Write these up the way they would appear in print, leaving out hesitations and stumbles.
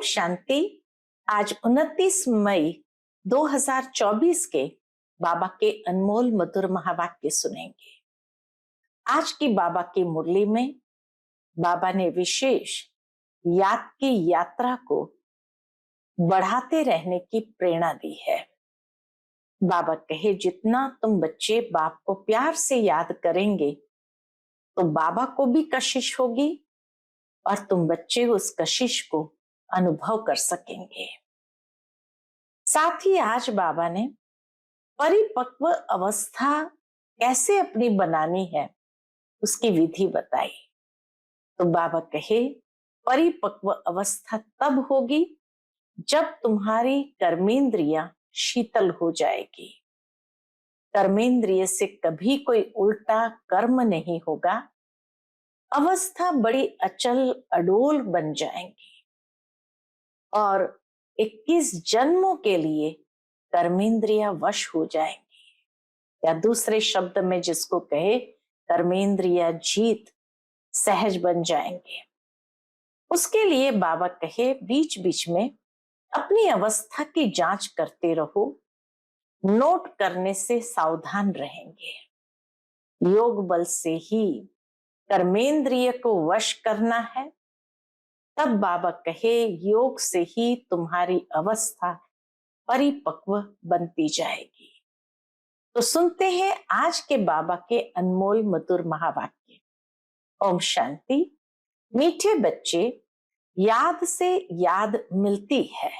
शांति। आज 29 मई 2024 के बाबा के अनमोल मधुर महावाक्य सुनेंगे। आज की बाबा की मुरली में बाबा ने विशेष याद की यात्रा को बढ़ाते रहने की प्रेरणा दी है। बाबा कहे, जितना तुम बच्चे बाप को प्यार से याद करेंगे तो बाबा को भी कशिश होगी और तुम बच्चे उस कशिश को अनुभव कर सकेंगे। साथ ही आज बाबा ने परिपक्व अवस्था कैसे अपनी बनानी है उसकी विधि बताई। तो बाबा कहे, परिपक्व अवस्था तब होगी जब तुम्हारी कर्मेंद्रियां शीतल हो जाएगी। कर्मेंद्रिय से कभी कोई उल्टा कर्म नहीं होगा। अवस्था बड़ी अचल अडोल बन जाएंगी और 21 जन्मों के लिए कर्मेंद्रिया वश हो जाएंगी, या दूसरे शब्द में जिसको कहे कर्मेंद्रिया जीत सहज बन जाएंगे। उसके लिए बाबा कहे, बीच बीच में अपनी अवस्था की जांच करते रहो, नोट करने से सावधान रहेंगे। योग बल से ही कर्मेंद्रिय को वश करना है। तब बाबा कहे, योग से ही तुम्हारी अवस्था परिपक्व बनती जाएगी। तो सुनते हैं आज के बाबा के अनमोल मधुर महावाक्य। ओम शांति। मीठे बच्चे, याद से याद मिलती है।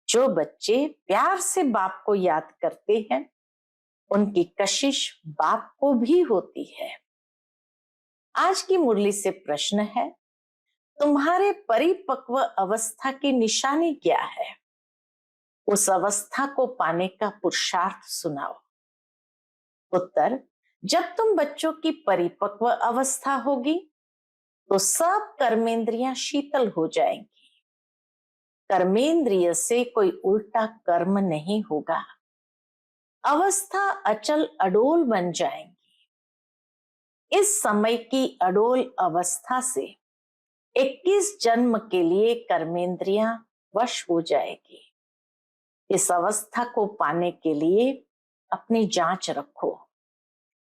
जो बच्चे प्यार से बाप को याद करते हैं उनकी कशिश बाप को भी होती है। आज की मुरली से प्रश्न है, तुम्हारे परिपक्व अवस्था की निशानी क्या है? उस अवस्था को पाने का पुरुषार्थ सुनाओ। उत्तर, जब तुम बच्चों की परिपक्व अवस्था होगी तो सब कर्मेंद्रियां शीतल हो जाएंगी। कर्मेंद्रिय से कोई उल्टा कर्म नहीं होगा। अवस्था अचल अडोल बन जाएंगी। इस समय की अडोल अवस्था से 21 जन्म के लिए कर्मेंद्रियां वश हो जाएगी। इस अवस्था को पाने के लिए अपनी जांच रखो,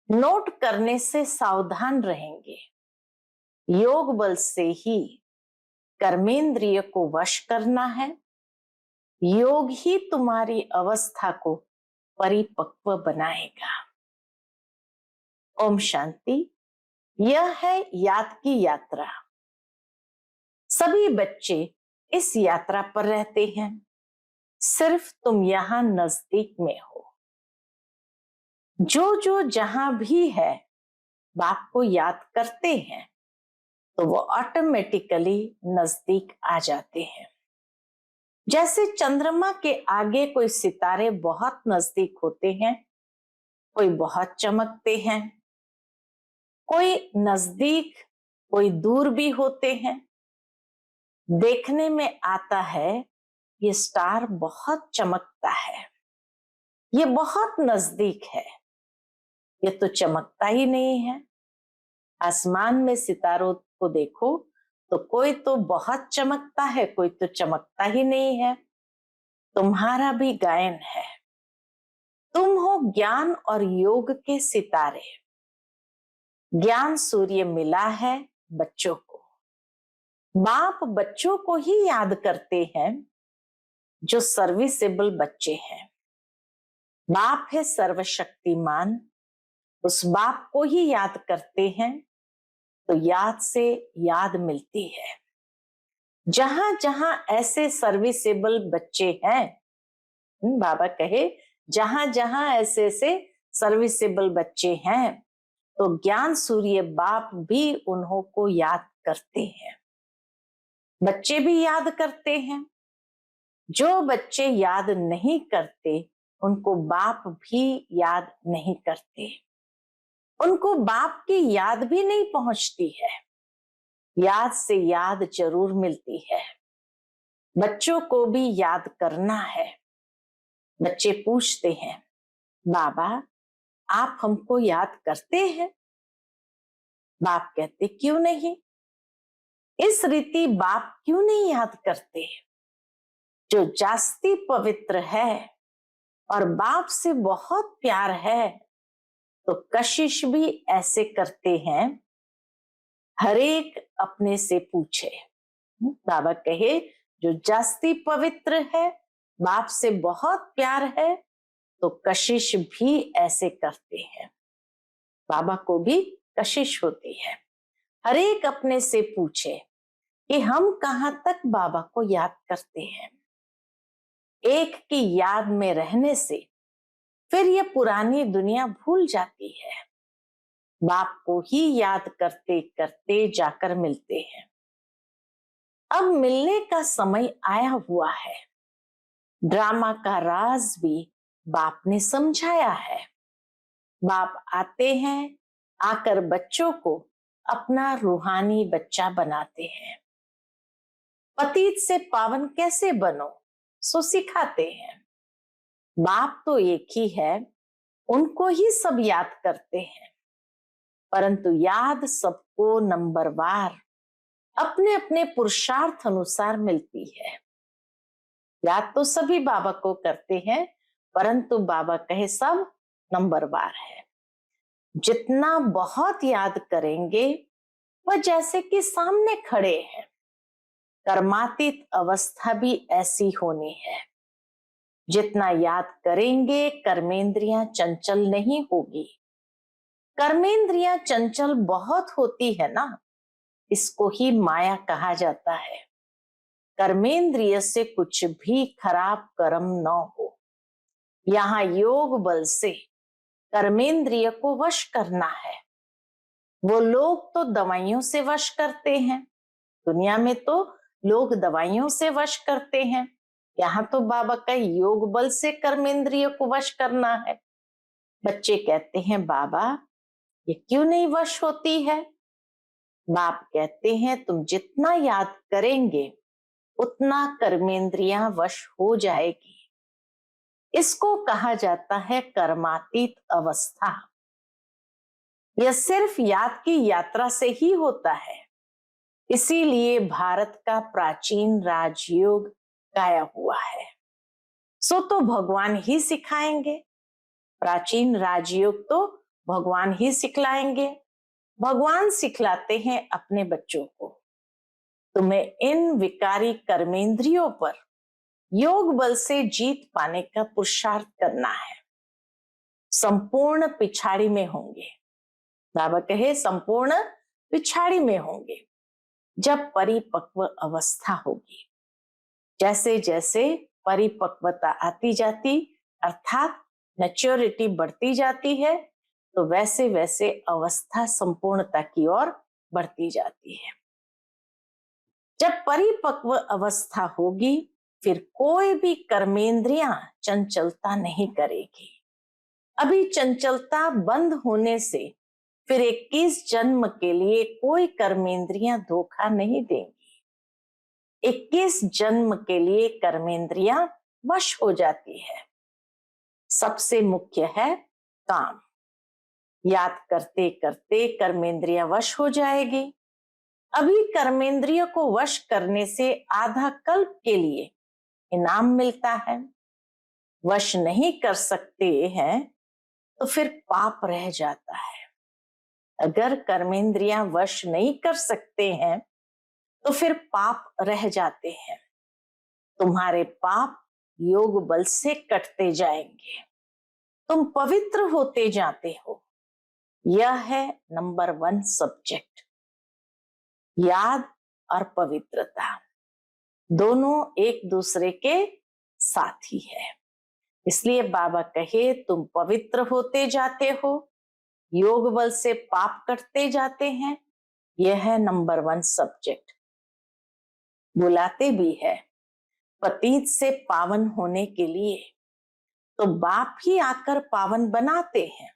नोट करने से सावधान रहेंगे। योग बल से ही कर्मेंद्रिय को वश करना है। योग ही तुम्हारी अवस्था को परिपक्व बनाएगा। ओम शांति। यह है याद की यात्रा। सभी बच्चे इस यात्रा पर रहते हैं, सिर्फ तुम यहां नजदीक में हो। जो जहां भी है बाप को याद करते हैं तो वो ऑटोमेटिकली नजदीक आ जाते हैं। जैसे चंद्रमा के आगे कोई सितारे बहुत नजदीक होते हैं, कोई बहुत चमकते हैं, कोई नजदीक कोई दूर भी होते हैं। देखने में आता है ये स्टार बहुत चमकता है, ये बहुत नजदीक है, ये तो चमकता ही नहीं है। आसमान में सितारों को देखो तो कोई तो बहुत चमकता है, कोई तो चमकता ही नहीं है। तुम्हारा भी गायन है। तुम हो ज्ञान और योग के सितारे। ज्ञान सूर्य मिला है बच्चों को। बाप बच्चों को ही याद करते हैं जो सर्विसेबल बच्चे हैं। बाप है सर्वशक्तिमान, उस बाप को ही याद करते हैं तो याद से याद मिलती है। जहां जहां ऐसे सर्विसेबल बच्चे हैं, बाबा कहे, जहां जहां ऐसे ऐसे सर्विसेबल बच्चे हैं तो ज्ञान सूर्य बाप भी उन्हों को याद करते हैं। बच्चे भी याद करते हैं। जो बच्चे याद नहीं करते उनको बाप भी याद नहीं करते। उनको बाप की याद भी नहीं पहुंचती है। याद से याद जरूर मिलती है। बच्चों को भी याद करना है। बच्चे पूछते हैं, बाबा आप हमको याद करते हैं? बाप कहते, क्यों नहीं। इस रीति बाप क्यों नहीं याद करते? जो जास्ती पवित्र है और बाप से बहुत प्यार है, तो कशिश भी ऐसे करते हैं। हर एक अपने से पूछे। बाबा कहे, जो जास्ती पवित्र है, बाप से बहुत प्यार है, तो कशिश भी ऐसे करते हैं। बाबा को भी कशिश होती है। हर एक अपने से पूछे कि हम कहां तक बाबा को याद करते हैं। एक की याद में रहने से फिर ये पुरानी दुनिया भूल जाती है। बाप को ही याद करते करते जाकर मिलते हैं। अब मिलने का समय आया हुआ है। ड्रामा का राज भी बाप ने समझाया है। बाप आते हैं, आकर बच्चों को अपना रूहानी बच्चा बनाते हैं। पतित से पावन कैसे बनो, सो सिखाते हैं। बाप तो एक ही है, उनको ही सब याद करते हैं, परंतु याद सबको नंबरवार अपने अपने पुरुषार्थ अनुसार मिलती है। याद तो सभी बाबा को करते हैं, परंतु बाबा कहे सब नंबरवार है। जितना बहुत याद करेंगे, वह जैसे कि सामने खड़े हैं। कर्मातीत अवस्था भी ऐसी होनी है। जितना याद करेंगे, कर्मेंद्रियां चंचल नहीं होगी। कर्मेंद्रियां चंचल बहुत होती है ना, इसको ही माया कहा जाता है। कर्मेंद्रिय से कुछ भी खराब कर्म न हो। यहाँ योग बल से कर्मेंद्रिय को वश करना है। वो लोग तो दवाइयों से वश करते हैं। दुनिया में तो लोग दवाइयों से वश करते हैं। यहाँ तो बाबा का योग बल से कर्मेंद्रिय को वश करना है। बच्चे कहते हैं, बाबा ये क्यों नहीं वश होती है? बाप कहते हैं, तुम जितना याद करेंगे उतना कर्मेंद्रियां वश हो जाएगी। इसको कहा जाता है कर्मातीत अवस्था। यह सिर्फ याद की यात्रा से ही होता है। इसीलिए भारत का प्राचीन राजयोग गाया हुआ है। सो तो भगवान ही सिखाएंगे। प्राचीन राजयोग तो भगवान ही सिखलाएंगे। भगवान सिखलाते हैं अपने बच्चों को। तुम्हें इन विकारी कर्मेंद्रियों पर योग बल से जीत पाने का पुरुषार्थ करना है। संपूर्ण पिछाड़ी में होंगे। बाबा कहे, संपूर्ण पिछाड़ी में होंगे जब परिपक्व अवस्था होगी। जैसे जैसे परिपक्वता आती जाती, अर्थात मैच्योरिटी बढ़ती जाती है, तो वैसे वैसे अवस्था संपूर्णता की ओर बढ़ती जाती है। जब परिपक्व अवस्था होगी, फिर कोई भी कर्मेंद्रियां चंचलता नहीं करेगी। अभी चंचलता बंद होने से फिर 21 जन्म के लिए कोई कर्मेंद्रियां धोखा नहीं देंगी। 21 जन्म के लिए कर्मेंद्रियां वश हो जाती है। सबसे मुख्य है काम। याद करते करते कर्मेंद्रियां वश हो जाएगी। अभी कर्मेंद्रिय को वश करने से आधा कल्प के लिए इनाम मिलता है। वश नहीं कर सकते हैं तो फिर पाप रह जाता है। अगर कर्मेंद्रियां वश नहीं कर सकते हैं तो फिर पाप रह जाते हैं। तुम्हारे पाप योग बल से कटते जाएंगे। तुम पवित्र होते जाते हो। यह है नंबर 1 सब्जेक्ट। याद और पवित्रता दोनों एक दूसरे के साथी है। इसलिए बाबा कहे, तुम पवित्र होते जाते हो, योग बल से पाप कटते जाते हैं। यह है नंबर 1 सब्जेक्ट। बुलाते भी है पतित से पावन होने के लिए, तो बाप ही आकर पावन बनाते हैं।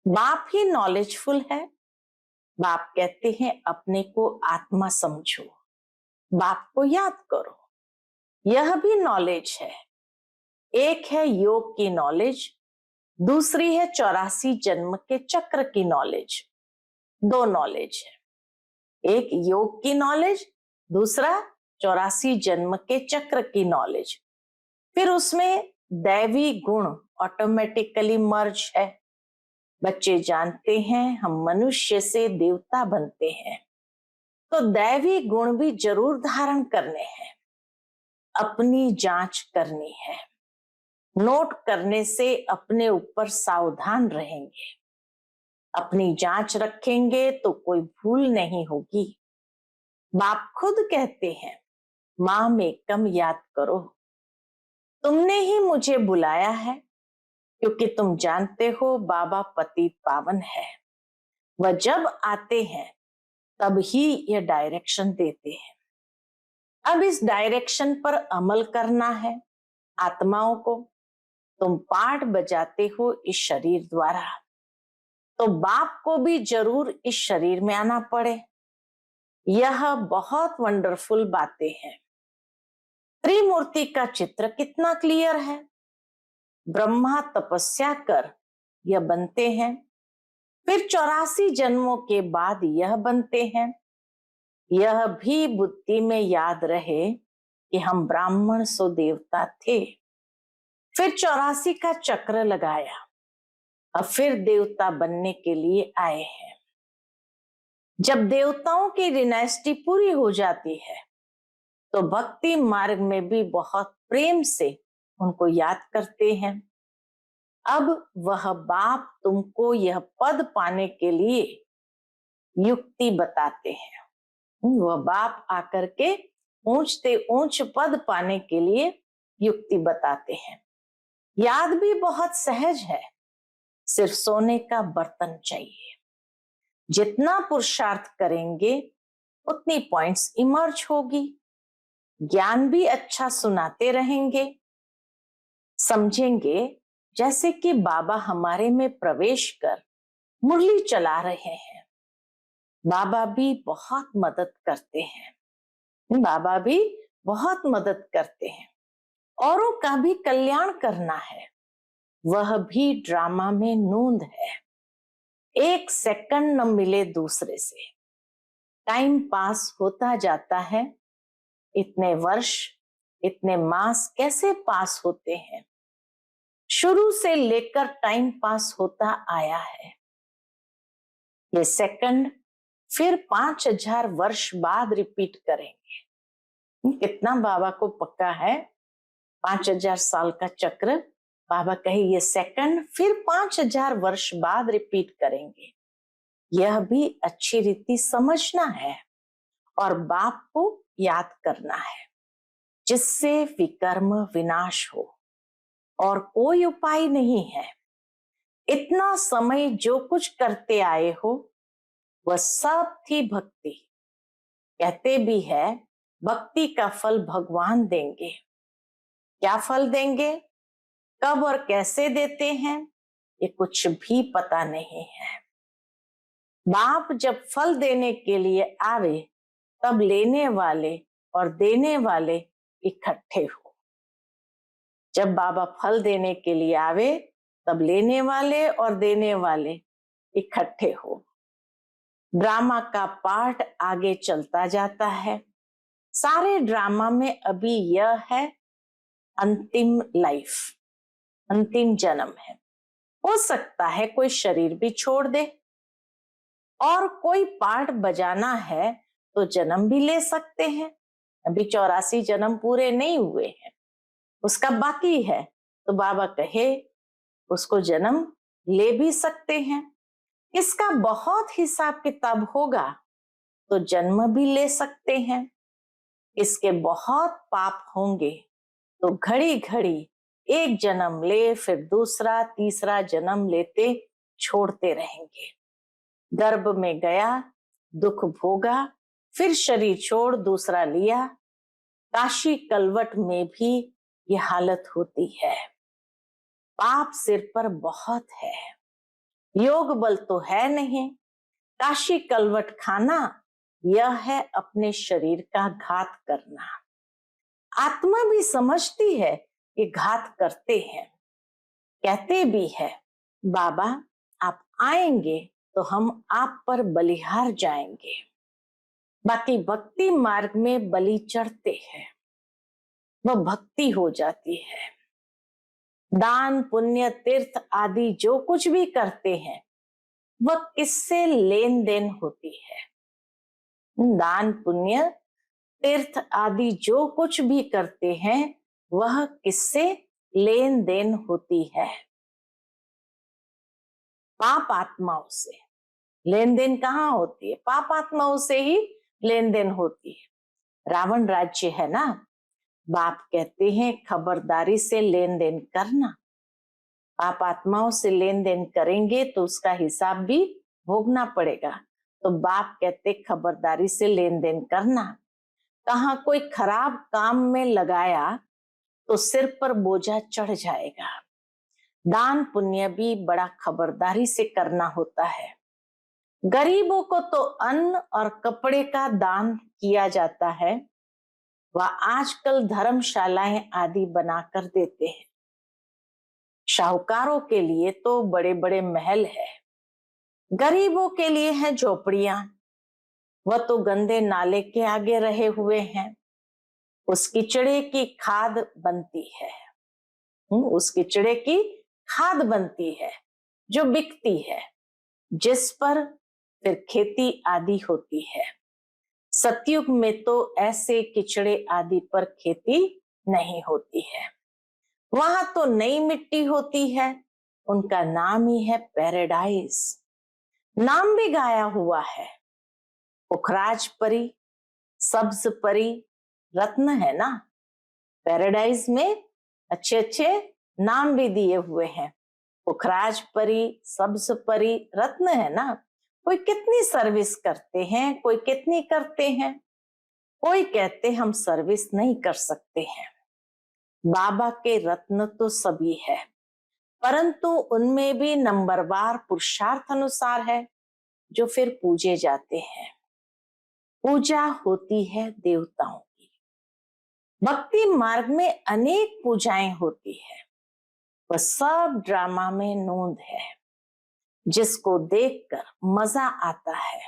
बाप ही नॉलेजफुल है। बाप कहते हैं, अपने को आत्मा समझो, बाप को याद करो। यह भी नॉलेज है। एक है योग की नॉलेज, दूसरी है 84 जन्म के चक्र की नॉलेज। 2 नॉलेज है। एक योग की नॉलेज, दूसरा 84 जन्म के चक्र की नॉलेज, फिर उसमें दैवी गुण ऑटोमेटिकली मर्ज है। बच्चे जानते हैं हम मनुष्य से देवता बनते हैं, तो दैवी गुण भी जरूर धारण करने हैं। अपनी जांच करनी है, नोट करने से अपने ऊपर सावधान रहेंगे। अपनी जांच रखेंगे तो कोई भूल नहीं होगी। बाप खुद कहते हैं, मां में कम याद करो। तुमने ही मुझे बुलाया है, क्योंकि तुम जानते हो बाबा पतित पावन है। वह जब आते हैं तब ही यह डायरेक्शन देते हैं। अब इस डायरेक्शन पर अमल करना है आत्माओं को। तुम पाठ बजाते हो इस शरीर द्वारा, तो बाप को भी जरूर इस शरीर में आना पड़े। यह बहुत वंडरफुल बातें हैं। त्रिमूर्ति का चित्र कितना क्लियर है। ब्रह्मा तपस्या कर यह बनते हैं, फिर 84 जन्मों के बाद यह बनते हैं। यह भी बुद्धि में याद रहे कि हम ब्राह्मण सो देवता थे, फिर 84 का चक्र लगाया, अब फिर देवता बनने के लिए आए हैं। जब देवताओं की डिनास्टी पूरी हो जाती है तो भक्ति मार्ग में भी बहुत प्रेम से उनको याद करते हैं। अब वह बाप तुमको यह पद पाने के लिए युक्ति बताते हैं। वह बाप आकर के ऊंचते ऊंच पद पाने के लिए युक्ति बताते हैं। याद भी बहुत सहज है, सिर्फ सोने का बर्तन चाहिए। जितना पुरुषार्थ करेंगे उतनी पॉइंट्स इमर्ज होगी। ज्ञान भी अच्छा सुनाते रहेंगे। समझेंगे जैसे कि बाबा हमारे में प्रवेश कर मुरली चला रहे हैं। बाबा भी बहुत मदद करते हैं। बाबा भी बहुत मदद करते हैं। औरों का भी कल्याण करना है, वह भी ड्रामा में नूंद है। एक सेकंड न मिले दूसरे से, टाइम पास होता जाता है। इतने वर्ष, इतने मास कैसे पास होते हैं। शुरू से लेकर टाइम पास होता आया है। ये सेकंड फिर 5000 वर्ष बाद रिपीट करेंगे। कितना बाबा को पक्का है। 5000 साल का चक्र, बाबा कहे ये सेकंड फिर 5000 वर्ष बाद रिपीट करेंगे। यह भी अच्छी रीति समझना है और बाप को याद करना है, जिससे विकर्म विनाश हो। और कोई उपाय नहीं है। इतना समय जो कुछ करते आए हो वह सब थी भक्ति। कहते भी है भक्ति का फल भगवान देंगे। क्या फल देंगे, कब और कैसे देते हैं, ये कुछ भी पता नहीं है। बाप जब फल देने के लिए आवे तब लेने वाले और देने वाले इकट्ठे हो। जब बाबा फल देने के लिए आवे तब लेने वाले और देने वाले इकट्ठे हो। ड्रामा का पार्ट आगे चलता जाता है। सारे ड्रामा में अभी यह है अंतिम लाइफ, अंतिम जन्म है। हो सकता है कोई शरीर भी छोड़ दे और कोई पार्ट बजाना है तो जन्म भी ले सकते हैं। अभी 84 जन्म पूरे नहीं हुए हैं, उसका बाकी है, तो बाबा कहे उसको जन्म ले भी सकते हैं। इसका बहुत हिसाब किताब होगा तो जन्म भी ले सकते हैं। इसके बहुत पाप होंगे तो घड़ी घड़ी एक जन्म ले, फिर दूसरा तीसरा जन्म लेते छोड़ते रहेंगे। गर्भ में गया, दुख भोगा, फिर शरीर छोड़ दूसरा लिया। काशी कलवट में भी ये हालत होती है। पाप सिर पर बहुत है, योग बल तो है नहीं। काशी कलवट खाना यह है अपने शरीर का घात करना। आत्मा भी समझती है कि घात करते हैं। कहते भी है बाबा आप आएंगे तो हम आप पर बलिहार जाएंगे। बाकी भक्ति मार्ग में बलि चढ़ते हैं, वह भक्ति हो जाती है। दान पुण्य तीर्थ आदि जो कुछ भी करते हैं वह किससे लेन देन होती है। दान पुण्य तीर्थ आदि जो कुछ भी करते हैं वह किससे लेन देन होती है। पाप आत्माओं से लेन देन कहाँ होती है? पाप आत्माओं से ही लेन देन होती है। रावण राज्य है ना, बाप कहते हैं खबरदारी से लेन देन करना। पाप आत्माओं से लेन देन करेंगे तो उसका हिसाब भी भोगना पड़ेगा। तो बाप कहते खबरदारी से लेन देन करना। कहाँ कोई खराब काम में लगाया तो सिर पर बोझा चढ़ जाएगा। दान पुण्य भी बड़ा खबरदारी से करना होता है। गरीबों को तो अन्न और कपड़े का दान किया जाता है, वह आजकल धर्मशालाएं आदि बनाकर देते हैं। शाहूकारों के लिए तो बड़े बड़े महल है, गरीबों के लिए है झोपड़ियां। वह तो गंदे नाले के आगे रहे हुए हैं। उस किचड़े की खाद बनती है, उस किचड़े की खाद बनती है जो बिकती है, जिस पर फिर खेती आदि होती है। सतयुग में तो ऐसे किचड़े आदि पर खेती नहीं होती है। वहां तो नई मिट्टी होती है, उनका नाम ही है पैराडाइज। नाम भी गाया हुआ है, पुखराज परी, सब्ज परी, रत्न है ना। पैराडाइज में अच्छे अच्छे नाम भी दिए हुए हैं, पुखराज परी, सब्ज परी, रत्न है ना। कोई कितनी सर्विस करते हैं, कोई कितनी करते हैं, कोई कहते हम सर्विस नहीं कर सकते हैं। बाबा के रत्न तो सभी है, परंतु उनमें भी नंबरवार पुरुषार्थ अनुसार है जो फिर पूजे जाते हैं। पूजा होती है देवताओं की। भक्ति मार्ग में अनेक पूजाएं होती है, वह सब ड्रामा में नोंद है, जिसको देखकर मजा आता है।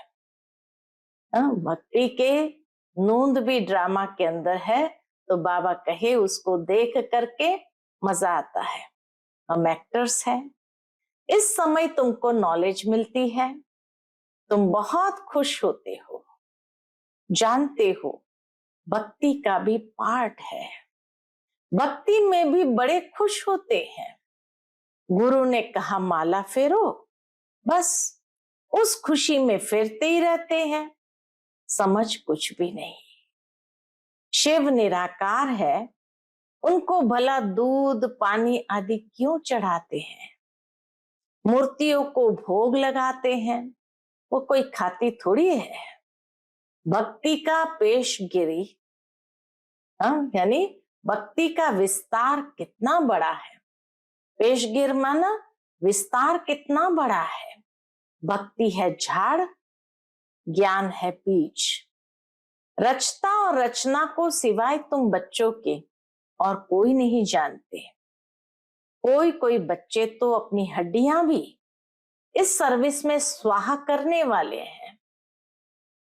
भक्ति के नोंद भी ड्रामा के अंदर है, तो बाबा कहे उसको देख करके मजा आता है। हम एक्टर्स हैं, इस समय तुमको नॉलेज मिलती है, तुम बहुत खुश होते हो, जानते हो भक्ति का भी पार्ट है। भक्ति में भी बड़े खुश होते हैं। गुरु ने कहा माला फेरो, बस उस खुशी में फेरते ही रहते हैं, समझ कुछ भी नहीं। शिव निराकार है, उनको भला दूध पानी आदि क्यों चढ़ाते हैं? मूर्तियों को भोग लगाते हैं, वो कोई खाती थोड़ी है। भक्ति का पेशगिरी, यानी भक्ति का विस्तार कितना बड़ा है। पेशगिर माना विस्तार कितना बड़ा है। भक्ति है झाड़, ज्ञान है बीज। रचता और रचना को सिवाय तुम बच्चों के और कोई नहीं जानते। कोई कोई बच्चे तो अपनी हड्डियां भी इस सर्विस में स्वाहा करने वाले हैं।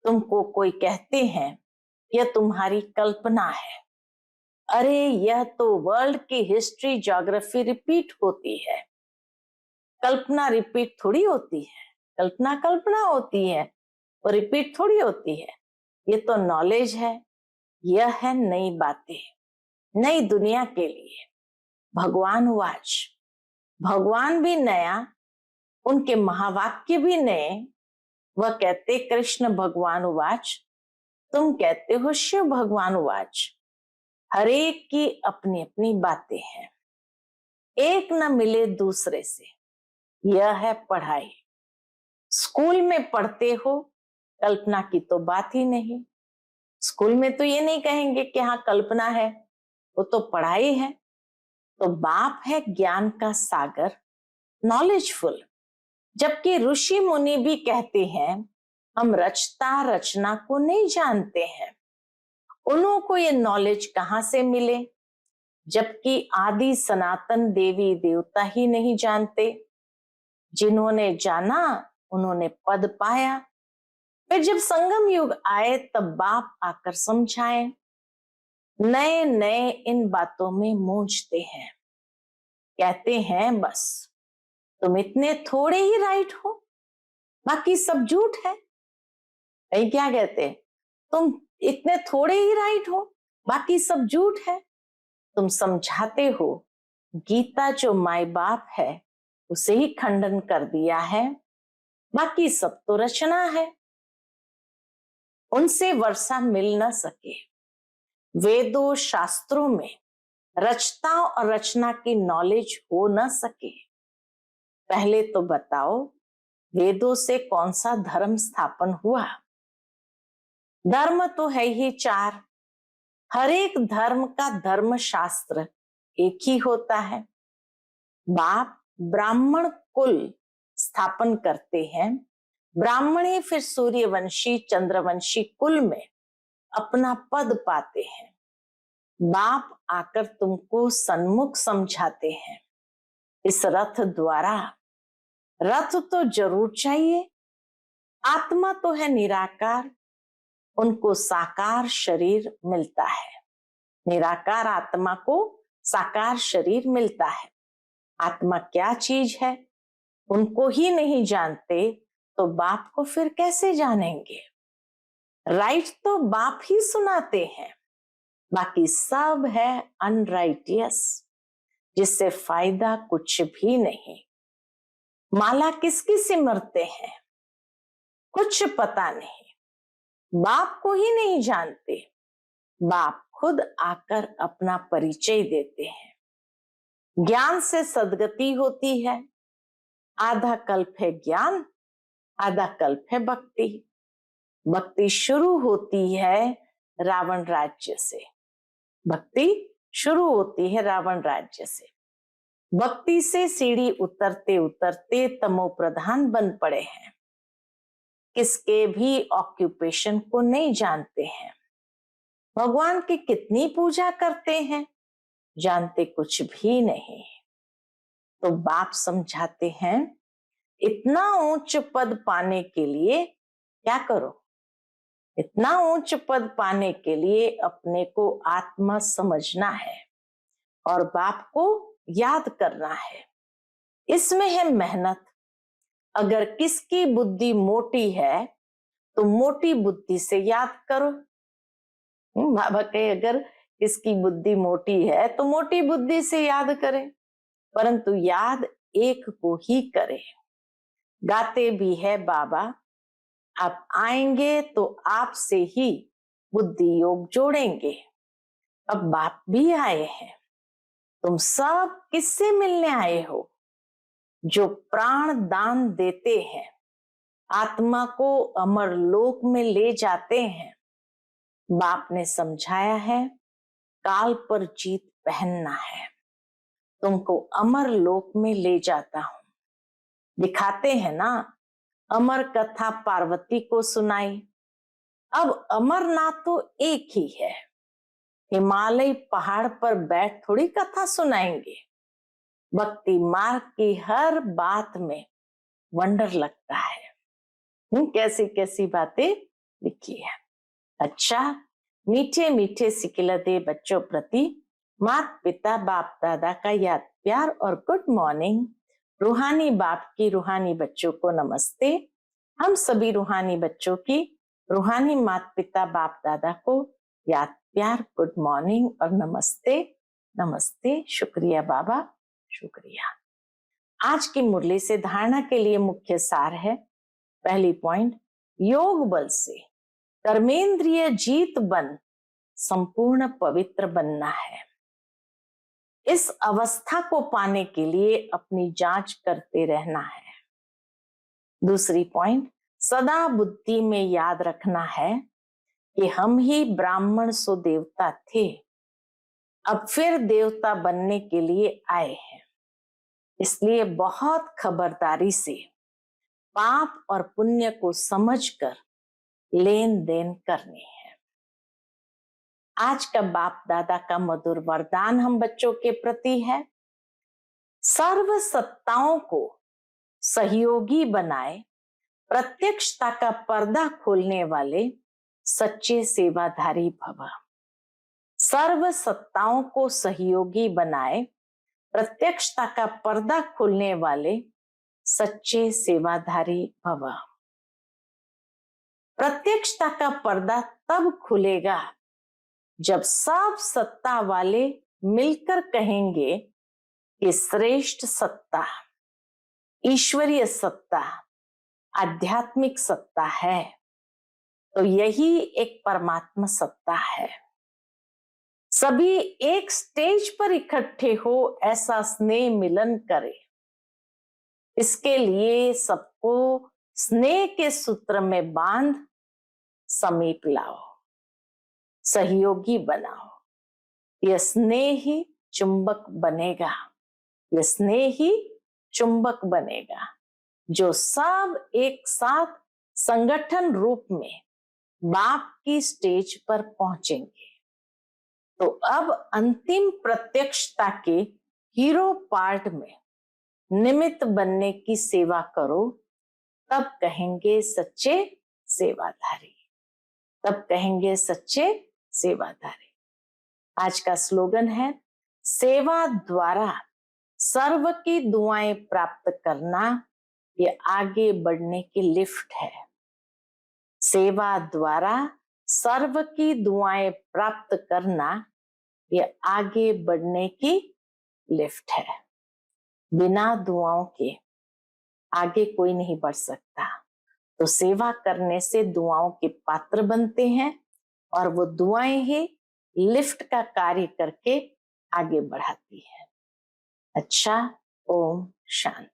तुमको कोई कहते हैं यह तुम्हारी कल्पना है। अरे यह तो वर्ल्ड की हिस्ट्री ज्योग्राफी रिपीट होती है, कल्पना रिपीट थोड़ी होती है। कल्पना कल्पना होती है, और रिपीट थोड़ी होती है। ये तो नॉलेज है, यह है नई बातें, नई दुनिया के लिए। भगवान वाच, भगवान भी नया, उनके महावाक्य भी नए। वह कहते कृष्ण भगवान वाच, तुम कहते हो शिव भगवान वाच। हर एक की अपनी अपनी बातें हैं, एक न मिले दूसरे से। यह है पढ़ाई। स्कूल में पढ़ते हो, कल्पना की तो बात ही नहीं। स्कूल में तो ये नहीं कहेंगे कि हाँ कल्पना है, वो तो पढ़ाई है। तो बाप है ज्ञान का सागर, नॉलेजफुल। जबकि ऋषि मुनि भी कहते हैं हम रचता रचना को नहीं जानते हैं। उन्हों को ये नॉलेज कहाँ से मिले, जबकि आदि सनातन देवी देवता ही नहीं जानते। जिन्होंने जाना उन्होंने पद पाया, फिर जब संगम युग आए तब बाप आकर समझाए, नए नए इन बातों में मूंझते हैं, कहते हैं बस तुम इतने थोड़े ही राइट हो, बाकी सब झूठ है। भाई क्या कहते हैं, तुम इतने थोड़े ही राइट हो, बाकी सब झूठ है। तुम समझाते हो गीता जो माई बाप है उसे ही खंडन कर दिया है, बाकी सब तो रचना है, उनसे वर्षा मिल न सके। वेदों शास्त्रों में रचता और रचना की नॉलेज हो न सके। पहले तो बताओ वेदों से कौन सा धर्म स्थापन हुआ? धर्म तो है ही चार, हर एक धर्म का धर्म शास्त्र एक ही होता है। बाप ब्राह्मण कुल स्थापन करते हैं, ब्राह्मण ही फिर सूर्यवंशी चंद्रवंशी कुल में अपना पद पाते हैं। बाप आकर तुमको सन्मुख समझाते हैं, इस रथ द्वारा। रथ तो जरूर चाहिए, आत्मा तो है निराकार, उनको साकार शरीर मिलता है। निराकार आत्मा को साकार शरीर मिलता है। आत्मा क्या चीज है उनको ही नहीं जानते तो बाप को फिर कैसे जानेंगे? राइट तो बाप ही सुनाते हैं, बाकी सब है अनराइटियस, जिससे फायदा कुछ भी नहीं। माला किसकी सिमरते हैं कुछ पता नहीं, बाप को ही नहीं जानते। बाप खुद आकर अपना परिचय देते हैं। ज्ञान से सद्गति होती है, आधा कल्प है ज्ञान, आधा कल्प है भक्ति। भक्ति शुरू होती है रावण राज्य से, भक्ति शुरू होती है रावण राज्य से। भक्ति से सीढ़ी उतरते उतरते तमो प्रधान बन पड़े हैं, किसके भी ऑक्यूपेशन को नहीं जानते हैं। भगवान की कितनी पूजा करते हैं, जानते कुछ भी नहीं। तो बाप समझाते हैं इतना उच्च पद पाने के लिए क्या करो? इतना उच्च पद पाने के लिए अपने को आत्मा समझना है और बाप को याद करना है। इसमें है मेहनत। अगर किसकी बुद्धि मोटी है तो मोटी बुद्धि से याद करो। बाबा कहे अगर किसकी बुद्धि मोटी है तो मोटी बुद्धि से याद करें, परंतु याद एक को ही करें। गाते भी है बाबा, आप आएंगे तो आपसे ही बुद्धि योग जोड़ेंगे। अब बाप भी आए हैं, तुम सब किससे मिलने आए हो? जो प्राण दान देते हैं, आत्मा को अमर लोक में ले जाते हैं। बाप ने समझाया है काल पर जीत पहनना है, तुमको अमर लोक में ले जाता हूं। दिखाते हैं ना, अमर कथा पार्वती को सुनाई। अब अमरनाथ तो एक ही है, हिमालय पहाड़ पर बैठ थोड़ी कथा सुनाएंगे। भक्ति मार्ग की हर बात में वंडर लगता है। कैसी कैसी बातें लिखी है। अच्छा, मीठे मीठे सिकिलदे बच्चों प्रति माता पिता बाप दादा का याद प्यार और गुड मॉर्निंग। रूहानी बाप की रूहानी बच्चों को नमस्ते। हम सभी रूहानी बच्चों की रूहानी माता पिता बाप दादा को याद प्यार गुड मॉर्निंग और नमस्ते। नमस्ते, शुक्रिया बाबा, शुक्रिया। आज की मुरली से धारणा के लिए मुख्य सार है। पहली पॉइंट, योग बल से कर्मेंद्रिय जीत बन संपूर्ण पवित्र बनना है। इस अवस्था को पाने के लिए अपनी जांच करते रहना है। दूसरी पॉइंट, सदा बुद्धि में याद रखना है कि हम ही ब्राह्मण सो देवता थे, अब फिर देवता बनने के लिए आए हैं। इसलिए बहुत खबरदारी से पाप और पुण्य को समझकर लेन देन करनी है। आज का बाप दादा का मधुर वरदान हम बच्चों के प्रति है, सर्व सत्ताओं को सहयोगी बनाए प्रत्यक्षता का पर्दा खोलने वाले सच्चे सेवाधारी भव। सर्व सत्ताओं को सहयोगी बनाए प्रत्यक्षता का पर्दा खोलने वाले सच्चे सेवाधारी भव। प्रत्यक्षता का पर्दा तब खुलेगा जब सब सत्ता वाले मिलकर कहेंगे कि श्रेष्ठ सत्ता, ईश्वरीय सत्ता, आध्यात्मिक सत्ता है, तो यही एक परमात्मा सत्ता है। सभी एक स्टेज पर इकट्ठे हो ऐसा स्नेह मिलन करे। इसके लिए सबको स्नेह के सूत्र में बांध समीप लाओ, सहयोगी बनाओ। यह स्नेह ही चुंबक बनेगा, यह स्नेह ही चुंबक बनेगा जो सब एक साथ संगठन रूप में बाप की स्टेज पर पहुंचेंगे। तो अब अंतिम प्रत्यक्षता के हीरो पार्ट में निमित्त बनने की सेवा करो, तब कहेंगे सच्चे सेवाधारी, तब कहेंगे सच्चे सेवाधारी। आज का स्लोगन है, सेवा द्वारा सर्व की दुआएं प्राप्त करना ये आगे बढ़ने की लिफ्ट है। सेवा द्वारा सर्व की दुआएं प्राप्त करना ये आगे बढ़ने की लिफ्ट है। बिना दुआओं के आगे कोई नहीं बढ़ सकता। तो सेवा करने से दुआओं के पात्र बनते हैं और वो दुआएं ही लिफ्ट का कार्य करके आगे बढ़ाती है। अच्छा, ओम शांति।